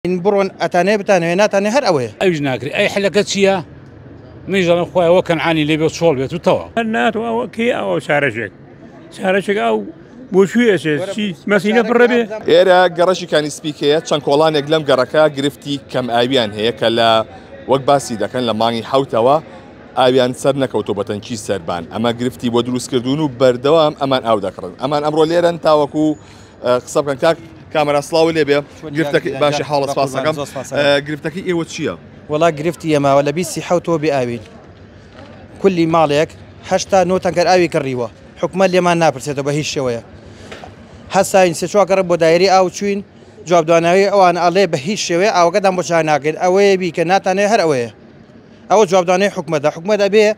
إن برون أتاني بتاني ناتاني هر أوي أيش ناكري أي حلقة شيا ميجر أخويا وكان عاني اللي بيصول بيت وتوا النات أو كي أو سارشك أو بوشوي شيء مسينا بالربي إيرا جراشي كان سبيكية كان كولان يقلم جركا جرفتي كم أبيان هيك لا وقباسي ده كان لماني حوتوا أبيان سرنا كوتوبة شيء سربان أما جرفتي ودروس كردونو بردوام أمان أو ذكرن أمان أمر ليرن تاوكو قصب كان كاك كاميرا صلاوي ليبيا جرفتك باشي حالة فاصكم جرفتك إيه وتشيا والله جرفتي يما ولا بيسي حوتوا بآبين كل مالك حشتا نوتن كر آبي كريوا حكم اللي ما نابرسيتو بهيش شوية هسا إنسى شو أقرب دايري أو شوين جواب دانوي أو أنا عليه بهيش شوية أو قدام بشاناكل أوي بيكناتني هر أوي أو جواب دانوي حكم ده بيه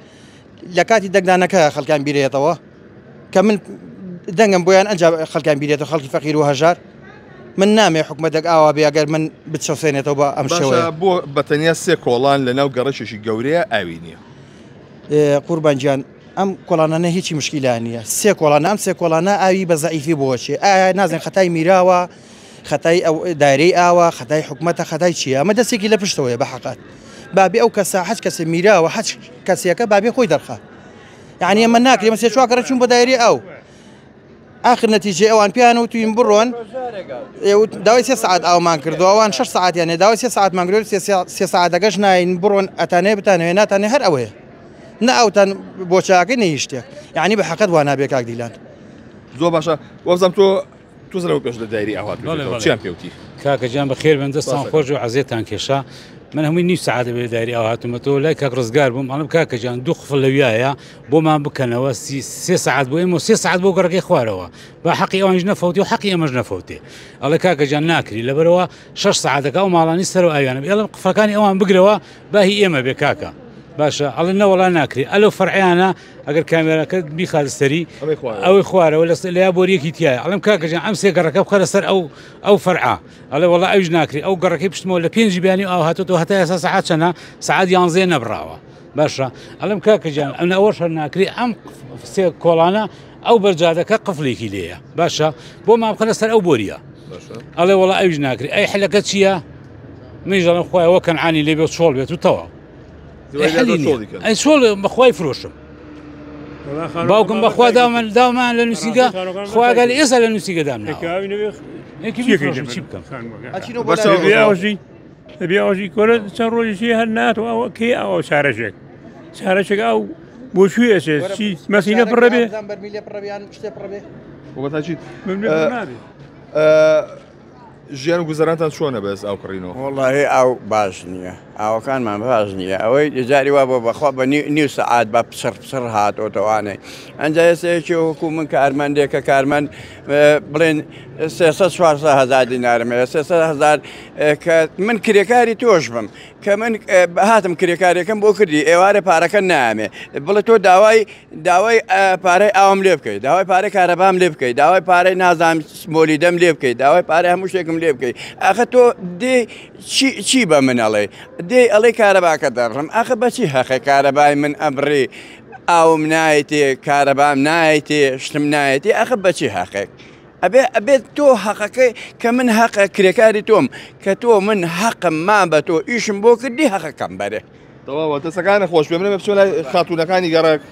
لكاتي دقدانك خلكان بيريتوا كمن دنجم بويان أنجا خلكان بيريتوا خلك فقير وهجار من نامي حكم دق أو بيأجر من بتشوفيني توبا أمشوية باشا بو بتنيا سيكولان لنا وقرشش الجورية أوينيا قربان جان ام كولانا هیچ مشكله نیه سه کلانا اوی بضعیفی باشه نازن خطای میراوا خطای او دایره او خطای حکومت خطای چیه اما دستی کی لپشتوه به حقیقت بابی او کسا حج کس میراوا حج کسی که بابی خوی درخه يعني اما ناكل مثلا شو اقرا بو دایره او اخر نتيجه اوان بيانو تو برون داوي 6 ساعات او مان كردو اوان 6 ساعات يعني داوي 6 ساعات مان كردو 6 ساعات دقشنا برون اتاني بتاني ناتاني هر اوه نأوتن بوشاكي نيشتك يعني بحقد وانا بيك ديلان زو باشا وفزم تو زلمه بيش دايري اهات تشامبيونتي كاكا جان بخير من دستان خوش وعزيتان كيشا من هم نيف سعاده بدايري اهات متو لا كاك رزقار بوم انا كاكا جان دوخ في الويايا بوما بكنا وسي 6 ساعات بو 6 ساعات بو قرقي خواروا بحقي وان جنفوتي وحقي ما جنفوتي الله كاكا جان ناكري لبروا 6 ساعات او مالاني سروا ايانا يلا فكاني اوان بقروا باهي ايما بكاكا باشا على والله ناكري الو فرعيانا اگر كاميرا كد بيخال السري او خواره ولا لا بوريك تيا علم كاكا جان امسي قرك بخر سر او فرعه على والله ايج ناكري او قرك بشتمو ولا بينجي بياني او هاتو حتى ساعات سنه ساعات يانزين براوا باشا علم كاكا جان انا اول ناكري ام سي كولانا او برجادك قفليكي ليا باشا بو ما بخر سر او بوريا باشا على والله ايج ناكري اي حلقه شيا ميجر اخويا وكان عاني اللي بيصول بيت وتوا أي شغل بخواي فروشهم باوكم بخوا داوما للموسيقى خوا قال يسأل الموسيقى دامنا بس بياوجي كل تروج شيء هالنات أو كي أو سارشك أو بوشوي شيء مسينا بالربي وبتاجي جيان گوزارانتان چۆنە بەس ئەو کڕینەوە والله ئەو باش نییە ئاوەکانمان باش نییە ئەوەی جاری وا بۆ بەخوا بە نیو سەعات بە پسر هاتۆتەوانەی ئەنجا ئێستاێکی وەکو من کارمەندێکە کارمەند بڵێن 300 هزار دینارم 300 هزار کە من کرێکاری تۆش بم کە من هاتم کرێکارێکم بۆ کردی ئێوارە پارەکە نامێ بڵێ تۆ داوای پارەی ئاوم لێ بکەیت داوای پارەی کارەبام لێ بکەیت داوای پارەی نازام مۆلیدەم لێ بکەیت داوای پارەی هەموو شتێکم لێ بکەیت ئاخە تۆ دێ چی بە من ئەڵێ دێ ئەڵێ کارەباکە دەڕم ئاخە بەچی هەخە کارەبای من ئەبڕێ ئاوم نایەتێ کارەبام نایەتێ شتم نایەتی ئاخە بەچی هەقێک ئەبێت تۆ حەقەکەی کە من حەقە کرێکاری تۆم کە تۆ من حەقم ما بە تۆ ئیشم بۆ کردی حەقەکەم بەرێ تەواوە دەستەکانە خۆش بێ منە بچۆ لای خاتوونەکانی گەڕک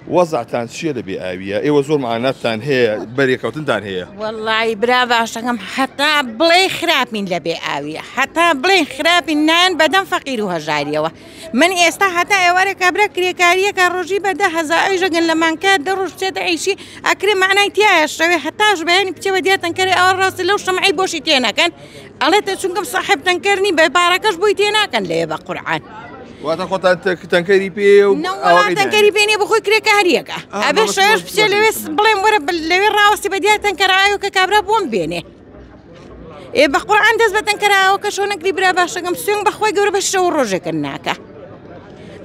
وەزعتان چییە لەبێ ئاویە ئێوە زۆر معاناتتان هەیە بەرێکەوتنتان هەیە وەڵی برا باشەکەم حتا بڵێ خراپین لەبێ ئاویە حتا بڵێ خراپین نان بەدەم فەقیر و هەژاریەوە من ئێستا هەتا ئێوارە کابرا کرێکاریەکە ڕۆژی بە 10,000 ئەوژەگەن لە مانکە دەڕۆژ بچێتە ئەیشی ئەکرێ معنای تایە شەوێ هەتاش بەیانی بچێوە دیاتەن کەرێ ئەوە ڕاستی لەو شەمعی بۆشی تێنەکەن ئەڵێتە چونکەم ساحب تەنکەرنی بە بارەکەش بۆی تێناکەن لێ بە قورعان واتە خۆتان تەنکەری پێ و تەنکەری پێنێ بخۆی کرێکاریەکە ئەبێ شەوێش بچێ لەوێ بڵێم وەرە لەوێ ڕاوەستی بە دیار تەنکەرایەوە کە کابرا بۆم بێنێ ئێ بە قورعان دەست بە تەنکەراوە کە شۆ نەکری برا باشەکەم سوێن بەخوای گەورە بە شەو ڕۆژێکن ناکە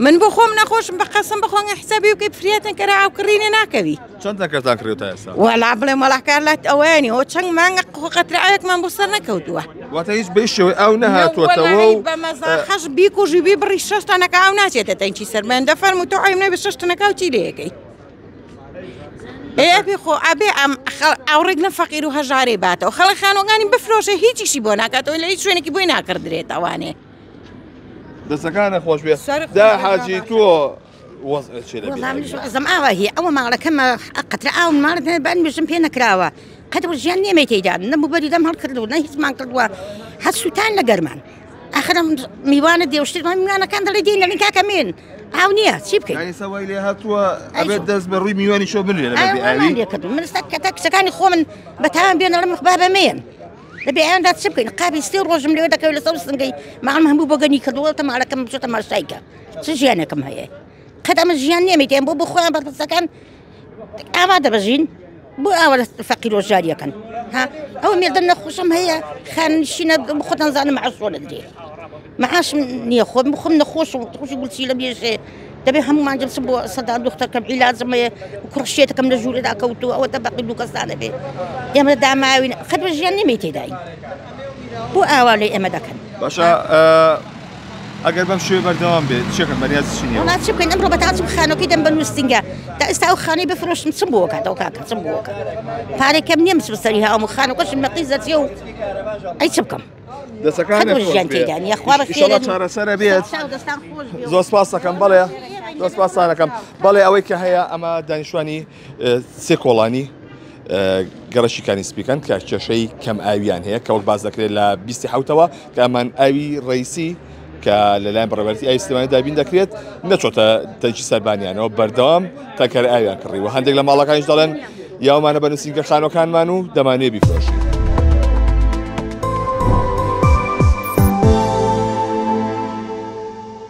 من بۆ خۆم نەخۆشم بە قەسم بخۆن حسابی وکەی فرێتن کەرا ئاوکڕینێ ناکەوی چەند تەنکەرتان کردوتە ئێستا وەڵا بڵێم وەڵاکار لات ئەوەیانی ئەو چەند مانگە قەترعەیەکمان بۆ سەر نەکەوتووە واتە هیچ بەیشەوەی ئەو نەهاتوەتەوە و بە مەزاخەش بیکوژی بیبڕی 6 تەنەکە ئاو ناچێتە تەنکی سەرمەندە فەرموو تۆ ئەویم نەبێ 6 تەنەکە و چی لێیەکەی ئێ پێخۆ ئابێ ئاوڕێک لە فەقیر و هەژارێ باتەوە خەڵک خانۆگانی بفرۆشە هیچیشی بۆ ناکاتەوە لە هیچ شوێنێکی بۆی ناکردرێت ئەوانێ دەستەکانە خۆش بێ دا حاجی تۆ زەم ئاوا هی ئەوە ماڵەکەمە قەترە ئاو ماڵت بەنوێژم پێ نەکراوە قەتەوە ژیان نێمە تێدا نەبوو بەری دەم هەڵکردو نە هیچمان کردووە هەت سووتان لە گەرمان ئاخرم میوانە دێوشتمان میوانەکان دەڵێ دێن لەنی کاکەمێن ئاو نییە چی بکەین سەوای لێ هاتووە ئەبێت دەست بە ڕووی میوانی شۆ بنێ کردو من کەتە کچەکانی خۆ من بەتاوان بێنە لە مخبابەمێن لەبێ ئەیاندا چ بکەین قابی سێ ڕۆژم لێوە دەکەوێت لە سەر سنگەی ماڵم هەموو بۆ گەنی کردووە تەماڵەکەم بچۆتە ماشایکە چ ژیانێکم هەیە قەت ئەمە ژیان نێمەیتێن بۆ خۆیان بەرپرسەکان ئاوا دەبەژین بۆ ئاوە لە فەقیر و ژاریەکەن ها ئەوە مێردن نەخۆشم هەیە خانشینە خۆتان زانم معاشۆ لە درێ معاشم نییە خۆم بخۆم نەخۆش و خۆشی گوڵچی لە بێژێ دەبێ هەمومان جبسم بۆ سەدا دختەکەم عیلازم هەیە کوڕشێتەکەم لە ژوورێدا کەوتووە ئەوە دەبەقی دوو کەسانە بێ ئێمە داماوین قەت بە ژیان نێمەی تێداین بۆ ئاوا لێ ئێمە دەکەن باشە ئەگەر بەم شوێ بەردەوام بێت چێکم بەنیازی چینیە وڵات چ بکەین ئەمڕۆ بەتاچم خانۆکەی دەم بە نووسنگە تا ئێستا ئەو خانەی بفرۆشم چم بۆ کاتەوە کاکە چم بۆکە پارێکەم نییە مچ بەسەری هاوم خانۆکەشم بە قیزەچێ و ئەی چ بکەم دەستەکانە ژیان تێدانی خوا بەخێرە چارەسەرە بێت زۆر سپاس دەکەم بەڵێ زۆر سپاسانەکەم بەڵێ ئەوەی کە هەیە ئەمە دانیشتوانی سێ کۆڵانی گەڕەشیکانی سپیکەن کە کێشەی کەم ئاویان هەیە کەوت باز دەکرێت لە 27ەوە کە ئەمان ئاوی ڕئیسی کە لەلایەن بڕێوەبەرزی ئاوی سلێمانی دابین دەکرێت نەچۆتە تەنکی سەربانیانەوە بەردەوام تا کەر ئاویان کڕی و هەندێک لە ماڵەکانیش دەڵێن یاومانە بە نووسینگە خانۆکانمان و دەمانێ بیفرۆشین.